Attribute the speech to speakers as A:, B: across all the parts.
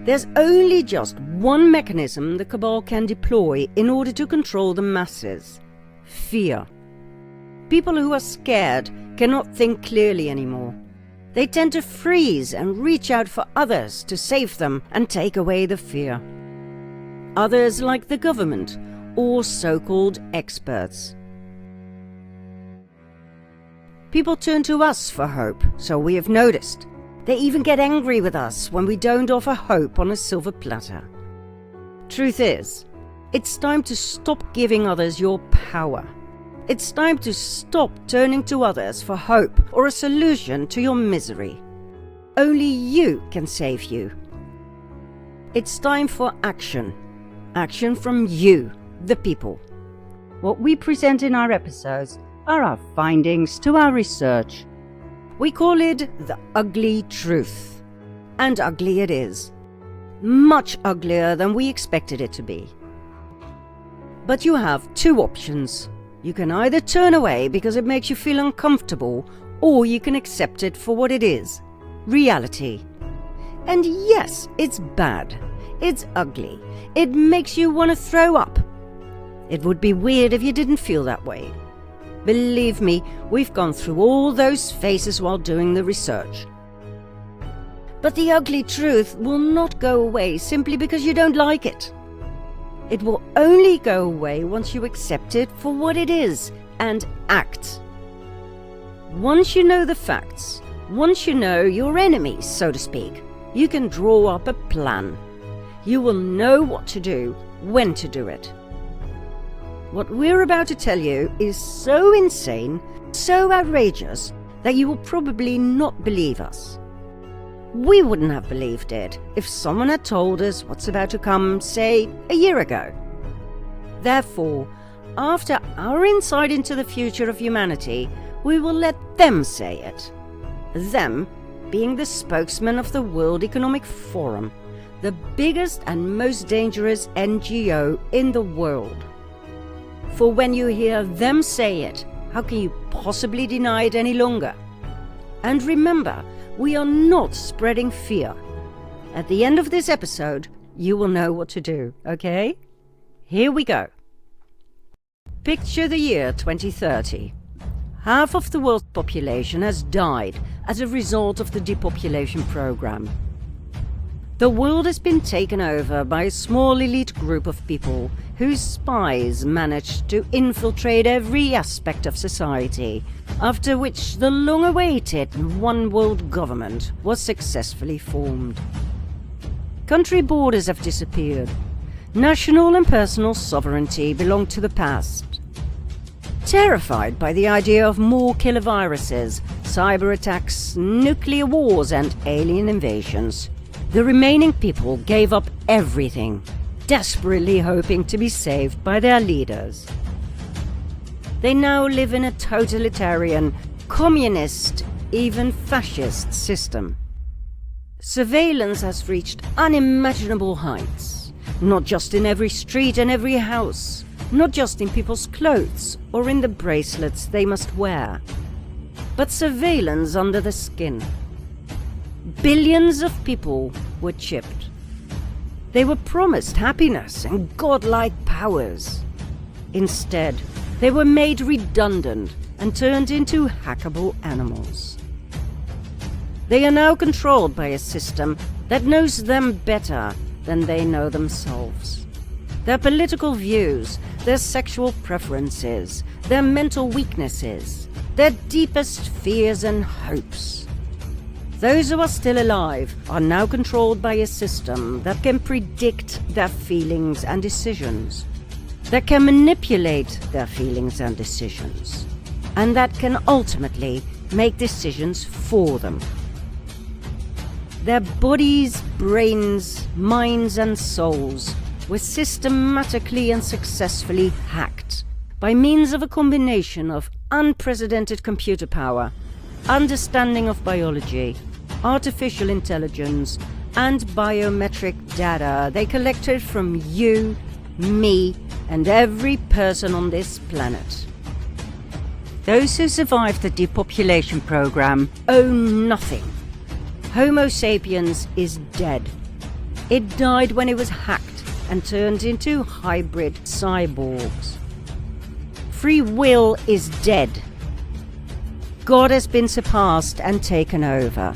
A: There's only just one mechanism the Cabal can deploy in order to control the masses: fear. People who are scared cannot think clearly anymore. They tend to freeze and reach out for others to save them and take away the fear. Others, like the government or so-called experts. People turn to us for hope, so we have noticed. They even get angry with us when we don't offer hope on a silver platter. Truth is, it's time to stop giving others your power. It's time to stop turning to others for hope or a solution to your misery. Only you can save you. It's time for action. Action from you, the people. What we present in our episodes are our findings to our research. We call it the ugly truth. And ugly it is. Much uglier than we expected it to be. But you have two options. You can either turn away because it makes you feel uncomfortable, or you can accept it for what it is: reality. And yes, it's bad. It's ugly. It makes you want to throw up. It would be weird if you didn't feel that way. Believe me, we've gone through all those phases while doing the research. But the ugly truth will not go away simply because you don't like it. It will only go away once you accept it for what it is and act. Once you know the facts, once you know your enemies, so to speak, you can draw up a plan. You will know what to do, when to do it. What we're about to tell you is so insane, so outrageous, that you will probably not believe us. We wouldn't have believed it if someone had told us what's about to come, say, a year ago. Therefore, after our insight into the future of humanity, we will let them say it. Them being the spokesman of the World Economic Forum, the biggest and most dangerous NGO in the world. For when you hear them say it, how can you possibly deny it any longer? And remember, we are not spreading fear. At the end of this episode, you will know what to do, okay? Here we go. Picture the year 2030. Half of the world's population has died as a result of the depopulation program. The world has been taken over by a small elite group of people whose spies managed to infiltrate every aspect of society, after which the long-awaited one-world government was successfully formed. Country borders have disappeared. National and personal sovereignty belong to the past. Terrified by the idea of more killer viruses, cyber attacks, nuclear wars and alien invasions, the remaining people gave up everything, desperately hoping to be saved by their leaders. They now live in a totalitarian, communist, even fascist system. Surveillance has reached unimaginable heights, not just in every street and every house, not just in people's clothes or in the bracelets they must wear, but surveillance under the skin. Billions of people were chipped. They were promised happiness and godlike powers. Instead, they were made redundant and turned into hackable animals. They are now controlled by a system that knows them better than they know themselves. Their political views, their sexual preferences, their mental weaknesses, their deepest fears and hopes. Those who are still alive are now controlled by a system that can predict their feelings and decisions, that can manipulate their feelings and decisions, and that can ultimately make decisions for them. Their bodies, brains, minds and souls were systematically and successfully hacked by means of a combination of unprecedented computer power, understanding of biology, artificial intelligence, and biometric data they collected from you, me, and every person on this planet. Those who survived the depopulation program own nothing. Homo sapiens is dead. It died when it was hacked and turned into hybrid cyborgs. Free will is dead. God has been surpassed and taken over.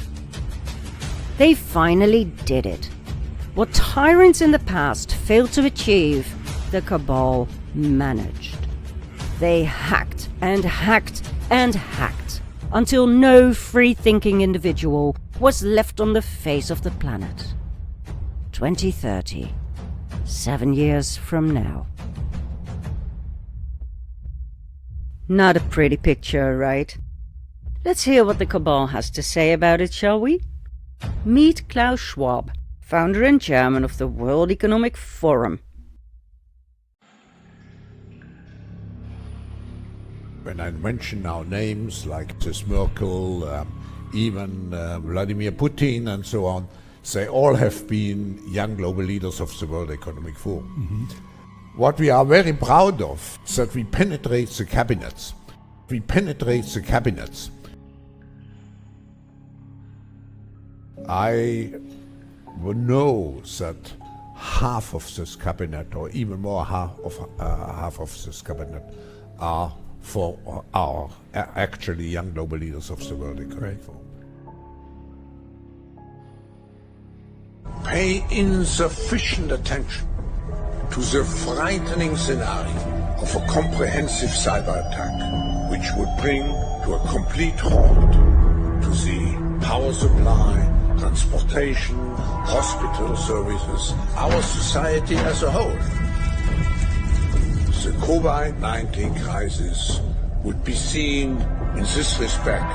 A: They finally did it. What tyrants in the past failed to achieve, the Cabal managed. They hacked and hacked and hacked until no free-thinking individual was left on the face of the planet. 2030, 7 years from now. Not a pretty picture, right? Let's hear what the Cabal has to say about it, shall we? Meet Klaus Schwab, founder and chairman of the World Economic Forum.
B: When I mention now names like Mrs. Merkel, even Vladimir Putin and so on, they all have been young global leaders of the World Economic Forum. Mm-hmm. What we are very proud of is that we penetrate the cabinets. We penetrate the cabinets. I know that half of this cabinet, or even more half of this cabinet, are actually young global leaders of the World Economic Forum.
C: Pay insufficient attention to the frightening scenario of a comprehensive cyber attack, which would bring to a complete halt to the power supply, transportation, hospital services, our society as a whole. The COVID-19 crisis would be seen in this respect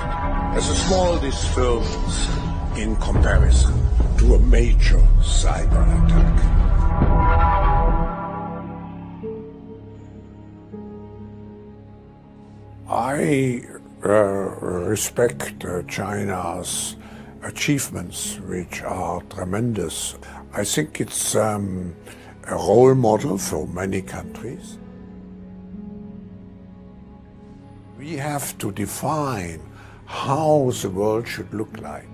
C: as a small disturbance in comparison to a major cyber attack. I respect China's achievements, which are tremendous. I think it's a role model for many countries. We have to define how the world should look like.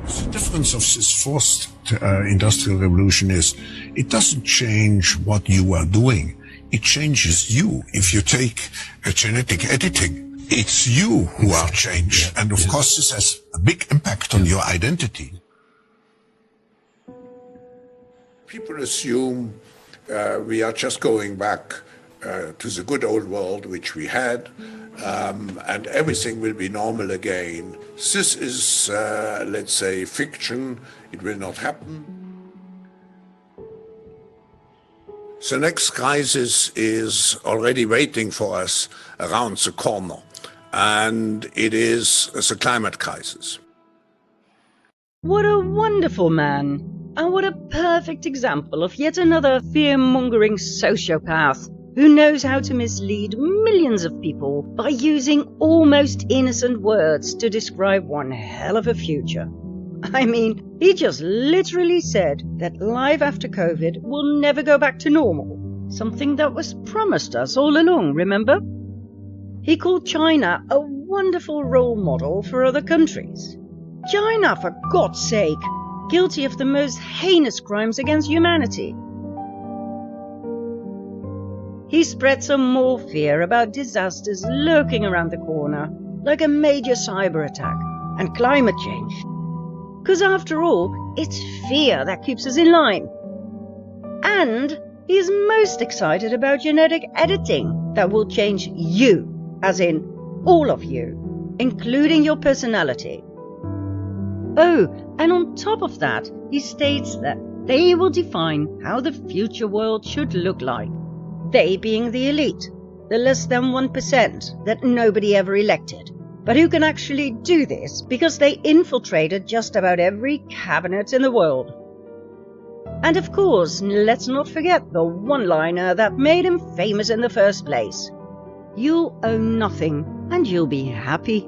D: The difference of this fourth industrial revolution is it doesn't change what you are doing. It changes you. If you take genetic editing, it's you who are changed. And of course, this has a big impact on your identity.
B: People assume we are just going back to the good old world which we had, and everything will be normal again. This is, let's say, fiction. It will not happen. The next crisis is already waiting for us around the corner, and it is the climate crisis.
A: What a wonderful man! And what a perfect example of yet another fear-mongering sociopath who knows how to mislead millions of people by using almost innocent words to describe one hell of a future. I mean, he just literally said that life after COVID will never go back to normal, something that was promised us all along, remember? He called China a wonderful role model for other countries. China, for God's sake, guilty of the most heinous crimes against humanity. He spread some more fear about disasters lurking around the corner, like a major cyber attack and climate change. Because after all, it's fear that keeps us in line. And he's most excited about genetic editing that will change you, as in all of you, including your personality. Oh, and on top of that, he states that they will define how the future world should look like. They being the elite, the less than 1% that nobody ever elected, but who can actually do this because they infiltrated just about every cabinet in the world. And of course, let's not forget the one-liner that made him famous in the first place. You'll own nothing and you'll be happy.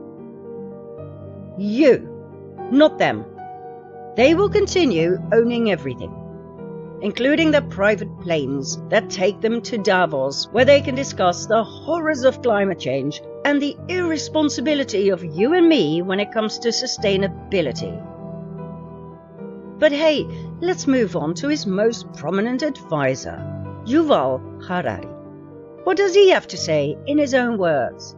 A: You, not them. They will continue owning everything, including the private planes that take them to Davos, where they can discuss the horrors of climate change and the irresponsibility of you and me when it comes to sustainability. But hey, let's move on to his most prominent advisor, Yuval Harari. What does he have to say in his own words?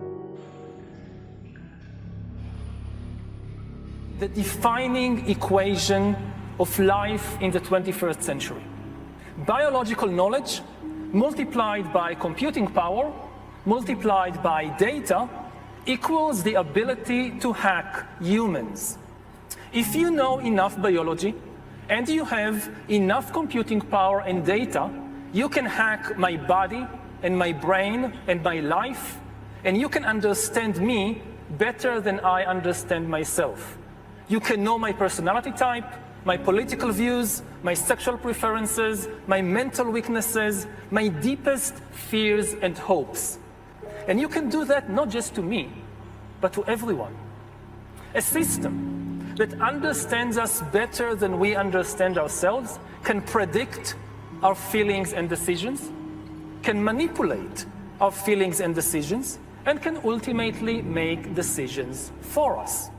E: The defining equation of life in the 21st century. Biological knowledge multiplied by computing power, multiplied by data, equals the ability to hack humans. If you know enough biology and you have enough computing power and data, you can hack my body and my brain and my life, and you can understand me better than I understand myself. You can know my personality type, my political views, my sexual preferences, my mental weaknesses, my deepest fears and hopes. And you can do that not just to me, but to everyone. A system that understands us better than we understand ourselves can predict our feelings and decisions, can manipulate our feelings and decisions, and can ultimately make decisions for us.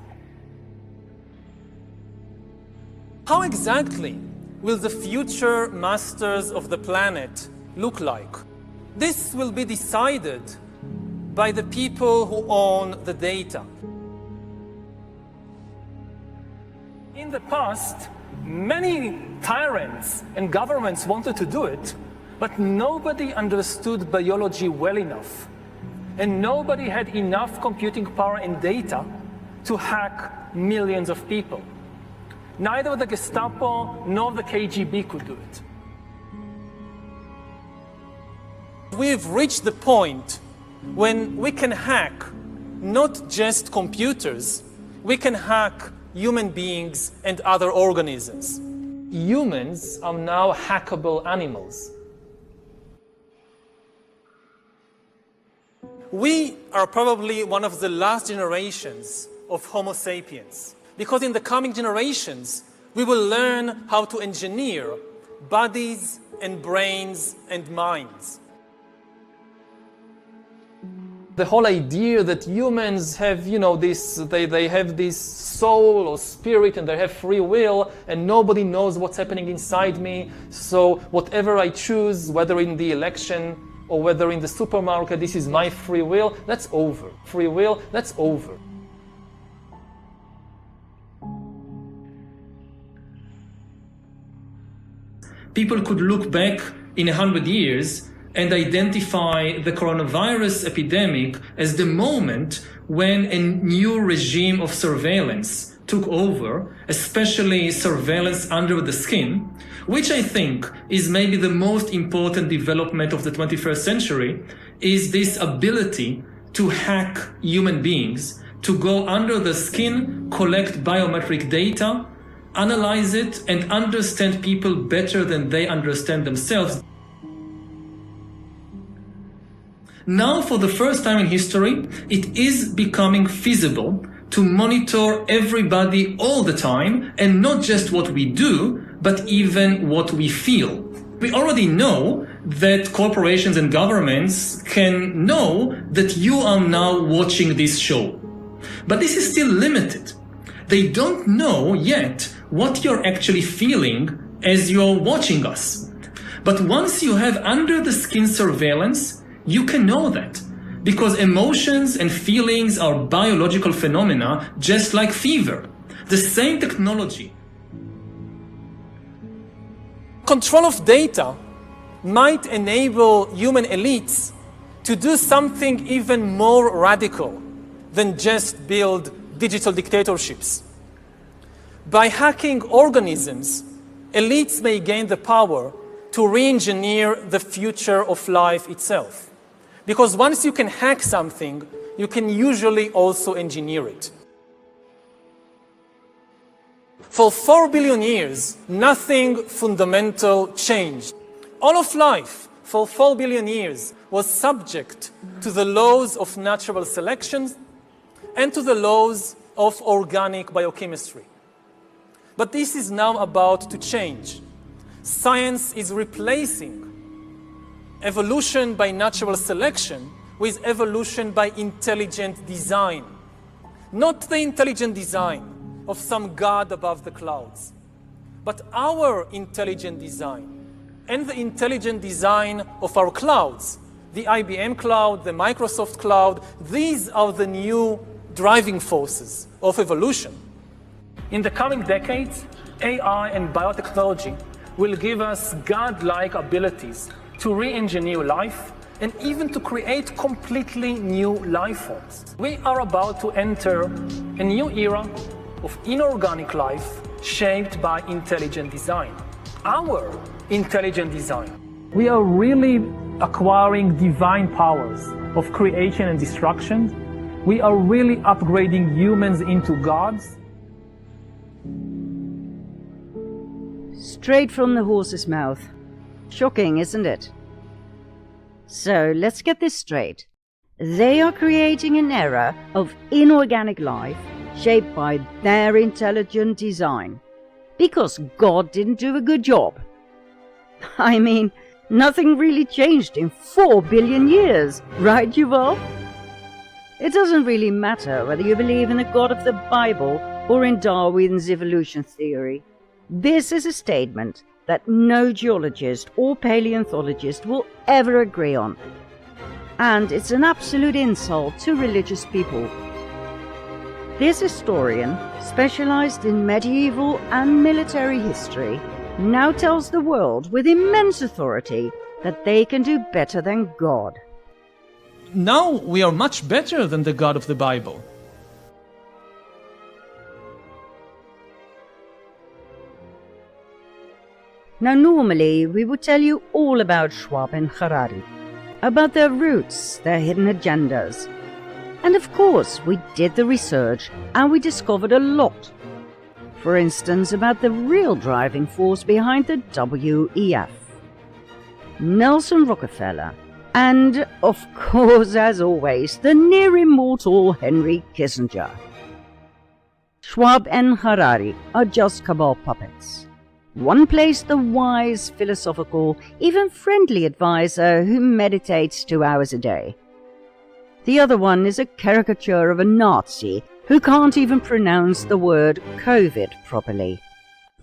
E: How exactly will the future masters of the planet look like? This will be decided by the people who own the data. In the past, many tyrants and governments wanted to do it, but nobody understood biology well enough, and nobody had enough computing power and data to hack millions of people. Neither the Gestapo nor the KGB could do it. We've reached the point when we can hack not just computers, we can hack human beings and other organisms. Humans are now hackable animals. We are probably one of the last generations of Homo sapiens, because in the coming generations, we will learn how to engineer bodies and brains and minds. The whole idea that humans have, they have this soul or spirit and they have free will and nobody knows what's happening inside me. So whatever I choose, whether in the election or whether in the supermarket, this is my free will, that's over. Free will, that's over. People could look back in 100 years and identify the coronavirus epidemic as the moment when a new regime of surveillance took over, especially surveillance under the skin, which I think is maybe the most important development of the 21st century, is this ability to hack human beings, to go under the skin, collect biometric data, analyze it, and understand people better than they understand themselves. Now, for the first time in history, it is becoming feasible to monitor everybody all the time, and not just what we do, but even what we feel. We already know that corporations and governments can know that you are now watching this show. But this is still limited. They don't know yet what you're actually feeling as you're watching us. But once you have under the skin surveillance, you can know that, because emotions and feelings are biological phenomena just like fever. The same technology. Control of data might enable human elites to do something even more radical than just build digital dictatorships. By hacking organisms, elites may gain the power to re-engineer the future of life itself. Because once you can hack something, you can usually also engineer it. For 4 billion years, nothing fundamental changed. All of life, for 4 billion years, was subject to the laws of natural selection and to the laws of organic biochemistry. But this is now about to change. Science is replacing evolution by natural selection with evolution by intelligent design. Not the intelligent design of some god above the clouds, but our intelligent design and the intelligent design of our clouds, the IBM cloud, the Microsoft cloud, these are the new driving forces of evolution. In the coming decades, AI and biotechnology will give us godlike abilities to re-engineer life and even to create completely new life forms. We are about to enter a new era of inorganic life shaped by intelligent design. Our intelligent design. We are really acquiring divine powers of creation and destruction. We are really upgrading humans into gods.
A: Straight from the horse's mouth. Shocking, isn't it? So let's get this straight. They are creating an era of inorganic life shaped by their intelligent design. Because God didn't do a good job. I mean, nothing really changed in 4 billion years, right, Yuval? It doesn't really matter whether you believe in the God of the Bible or in Darwin's evolution theory. This is a statement that no geologist or paleontologist will ever agree on. And it's an absolute insult to religious people. This historian, specialized in medieval and military history, now tells the world with immense authority that they can do better than God.
E: Now we are much better than the God of the Bible.
A: Now normally we would tell you all about Schwab and Harari, about their roots, their hidden agendas. And of course we did the research and we discovered a lot. For instance, about the real driving force behind the WEF. Nelson Rockefeller, and of course, as always, the near immortal Henry Kissinger. Schwab and Harari are just Cabal puppets. One plays the wise, philosophical, even friendly advisor who meditates 2 hours a day. The other one is a caricature of a Nazi who can't even pronounce the word COVID properly.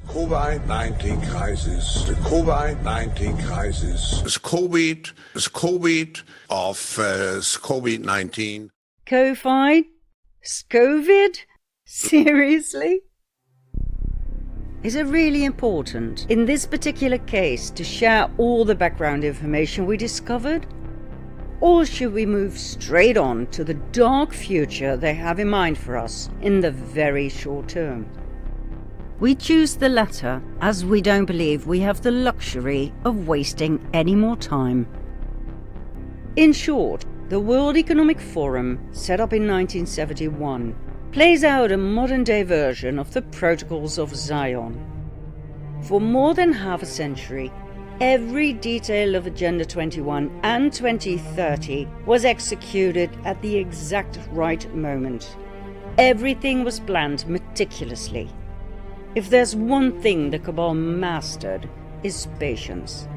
C: COVID-19 crisis, the COVID-19 crisis.
D: It's COVID of COVID-19.
A: COVID? Scovid? Seriously? Is it really important, in this particular case, to share all the background information we discovered? Or should we move straight on to the dark future they have in mind for us in the very short term? We choose the latter as we don't believe we have the luxury of wasting any more time. In short, the World Economic Forum, set up in 1971, plays out a modern-day version of the Protocols of Zion. For more than half a century, every detail of Agenda 21 and 2030 was executed at the exact right moment. Everything was planned meticulously. If there's one thing the Cabal mastered, is patience.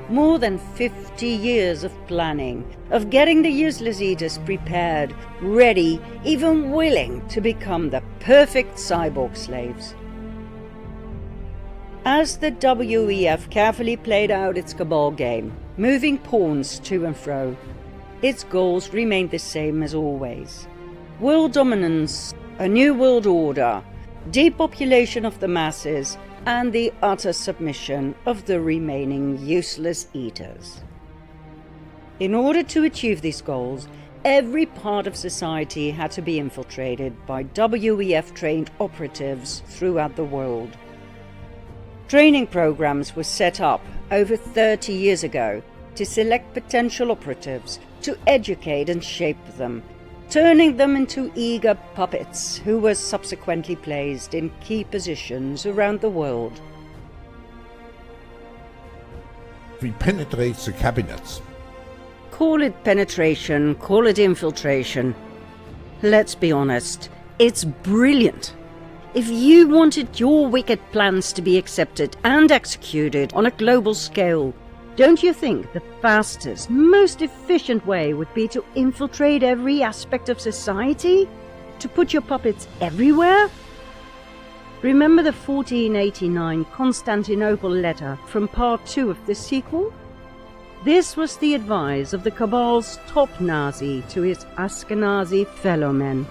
A: More than 50 years of planning, of getting the useless eaters prepared, ready, even willing to become the perfect cyborg slaves. As the WEF carefully played out its Cabal game, moving pawns to and fro, its goals remained the same as always. World dominance, a new world order, depopulation of the masses, and the utter submission of the remaining useless eaters. In order to achieve these goals, every part of society had to be infiltrated by WEF-trained operatives throughout the world. Training programs were set up over 30 years ago to select potential operatives, to educate and shape them, turning them into eager puppets who were subsequently placed in key positions around the world.
B: We penetrate the cabinets.
A: Call it penetration, call it infiltration. Let's be honest, it's brilliant. If you wanted your wicked plans to be accepted and executed on a global scale, don't you think the fastest, most efficient way would be to infiltrate every aspect of society? To put your puppets everywhere? Remember the 1489 Constantinople letter from part 2 of the sequel? This was the advice of the Cabal's top Nazi to his Ashkenazi fellow men.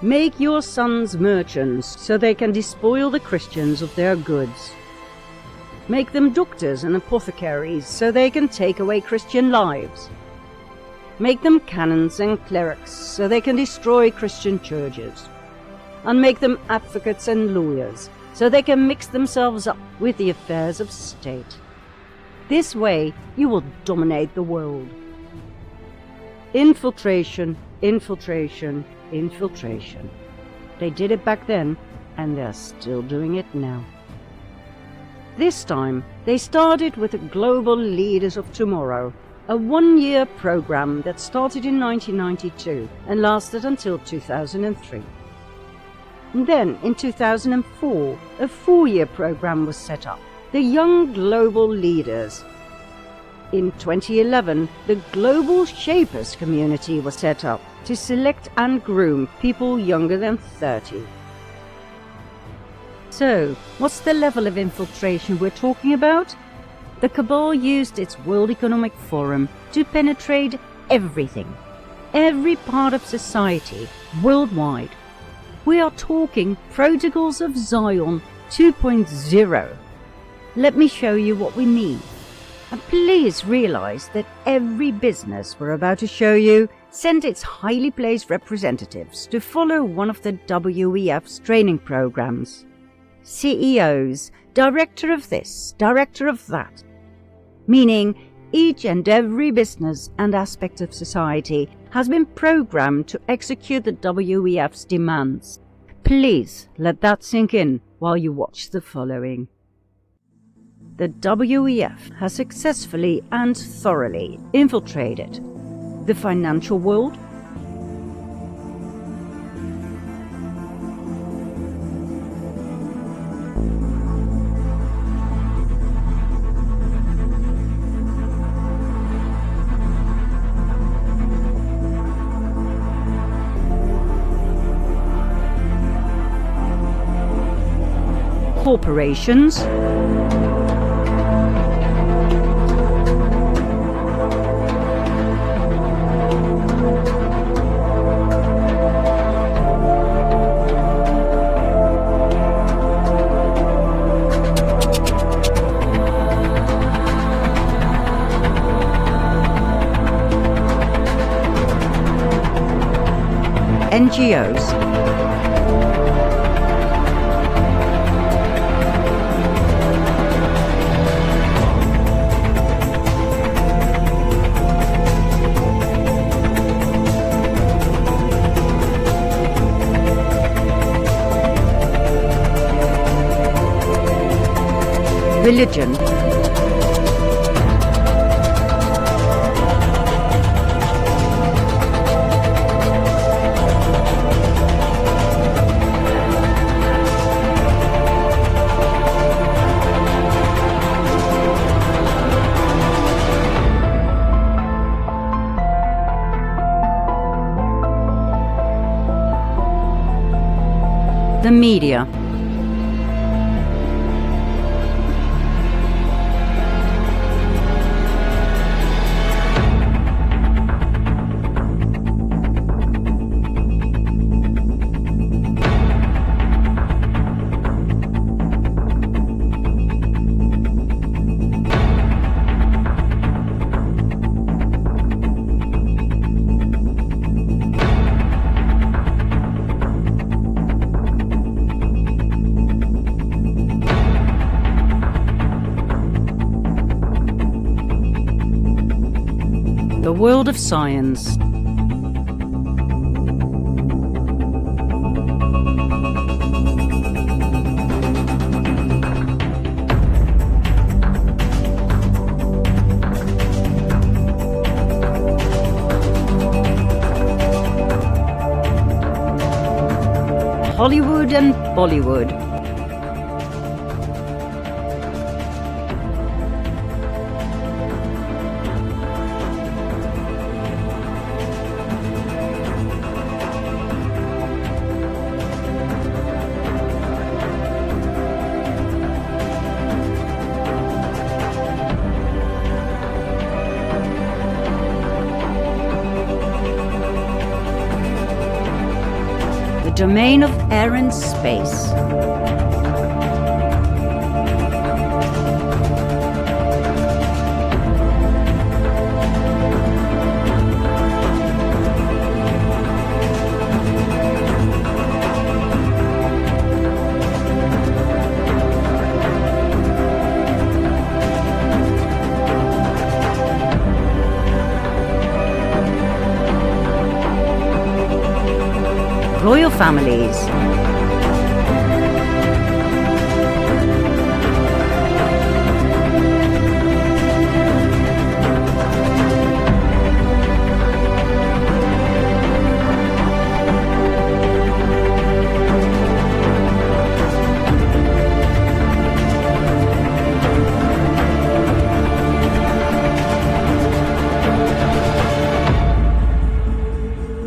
A: Make your sons merchants so they can despoil the Christians of their goods. Make them doctors and apothecaries so they can take away Christian lives. Make them canons and clerics so they can destroy Christian churches. And make them advocates and lawyers so they can mix themselves up with the affairs of state. This way you will dominate the world. Infiltration, infiltration, infiltration. They did it back then, and they're still doing it now. This time, they started with the Global Leaders of Tomorrow, a one-year program that started in 1992 and lasted until 2003. And then, in 2004, a 4-year program was set up, the Young Global Leaders. In 2011, the Global Shapers community was set up to select and groom people younger than 30. So, what's the level of infiltration we're talking about? The Cabal used its World Economic Forum to penetrate everything, every part of society, worldwide. We are talking Protocols of Zion 2.0. Let me show you what we mean. And please realize that every business we're about to show you sent its highly placed representatives to follow one of the WEF's training programs. CEOs, director of this, director of that. Meaning each and every business and aspect of society has been programmed to execute the WEF's demands. Please let that sink in while you watch the following. The WEF has successfully and thoroughly infiltrated the financial world, corporations, NGOs, religion, the media, the world of science, Hollywood and Bollywood, the domain of air and space. Royal families,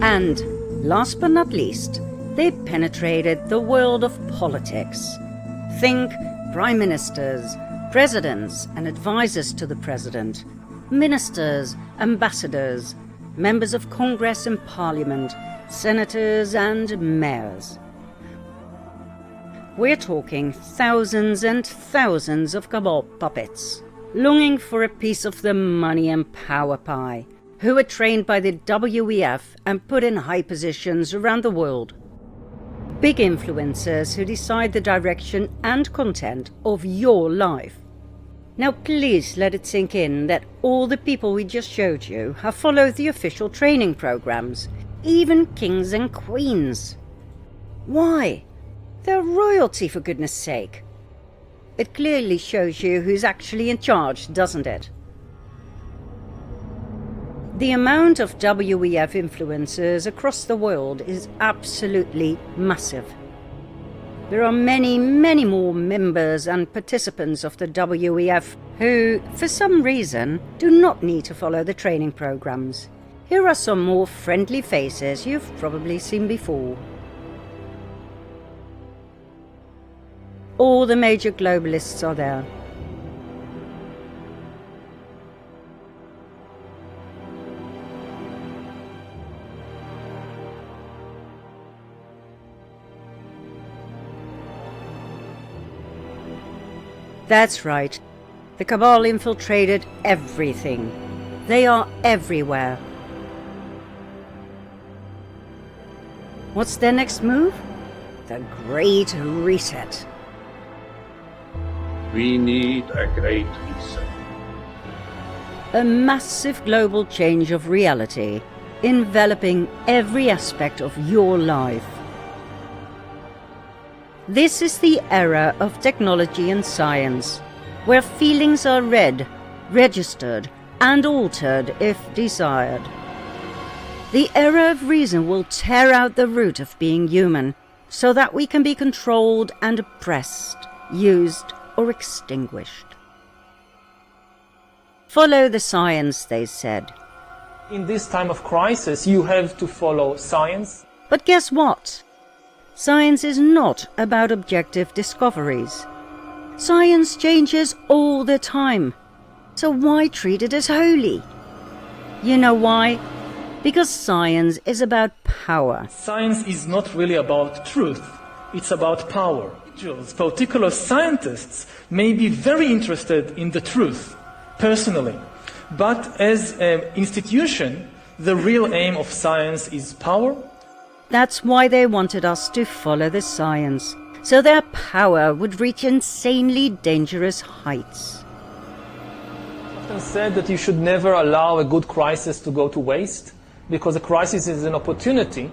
A: and last but not least, they penetrated the world of politics. Think prime ministers, presidents and advisors to the president, ministers, ambassadors, members of Congress and Parliament, senators and mayors. We're talking thousands and thousands of Cabal puppets, longing for a piece of the money and power pie, who were trained by the WEF and put in high positions around the world. Big influencers who decide the direction and content of your life. Now please let it sink in that all the people we just showed you have followed the official training programs, even kings and queens. Why? They're royalty, for goodness sake. It clearly shows you who's actually in charge, doesn't it? The amount of WEF influencers across the world is absolutely massive. There are many, many more members and participants of the WEF who, for some reason, do not need to follow the training programs. Here are some more friendly faces you've probably seen before. All the major globalists are there. That's right. The Cabal infiltrated everything. They are everywhere. What's their next move? The Great Reset.
F: We need a great reset.
A: A massive global change of reality, enveloping every aspect of your life. This is the era of technology and science, where feelings are read, registered, and altered if desired. The era of reason will tear out the root of being human, so that we can be controlled and oppressed, used, or extinguished. Follow the science, they said.
E: In this time of crisis, you have to follow science.
A: But guess what? Science is not about objective discoveries. Science changes all the time. So why treat it as holy? You know why? Because science is about power.
E: Science is not really about truth. It's about power. Particular scientists may be very interested in the truth, personally. But as an institution, the real aim of science is power.
A: That's why they wanted us to follow the science, so their power would reach insanely dangerous heights.
E: It's often said that you should never allow a good crisis to go to waste, because a crisis is an opportunity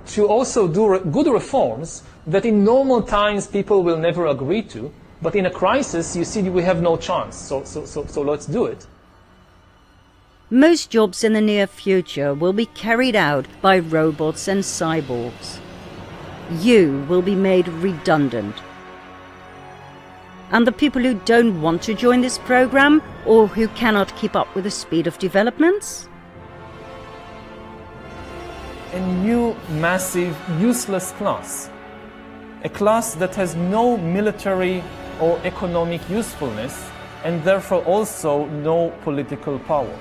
E: to also do good reforms that in normal times people will never agree to, but in a crisis you see we have no chance, so let's do it.
A: Most jobs in the near future will be carried out by robots and cyborgs. You will be made redundant. And the people who don't want to join this program, or who cannot keep up with the speed of developments?
E: A new, massive, useless class. A class that has no military or economic usefulness, and therefore also no political power.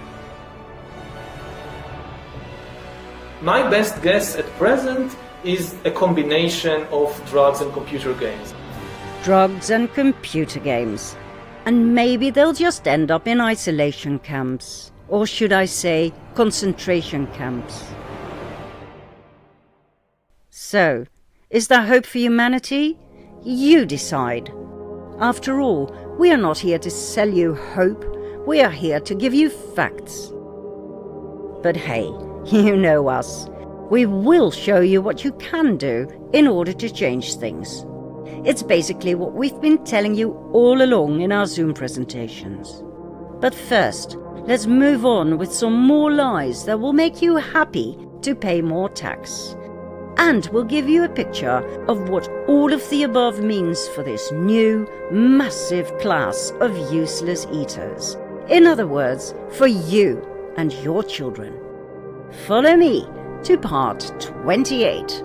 G: My best guess at present
E: is a combination of drugs and computer games.
A: Drugs and computer games. And maybe they'll just end up in isolation camps. Or should I say, concentration camps. So, is there hope for humanity? You decide. After all, we are not here to sell you hope. We are here to give you facts. But hey, you know us. We will show you what you can do in order to change things. It's basically what we've been telling you all along in our Zoom presentations. But first, let's move on with some more lies that will make you happy to pay more tax. And we'll give you a picture of what all of the above means for this new, massive class of useless eaters. In other words, for you and your children. Follow me to part 28.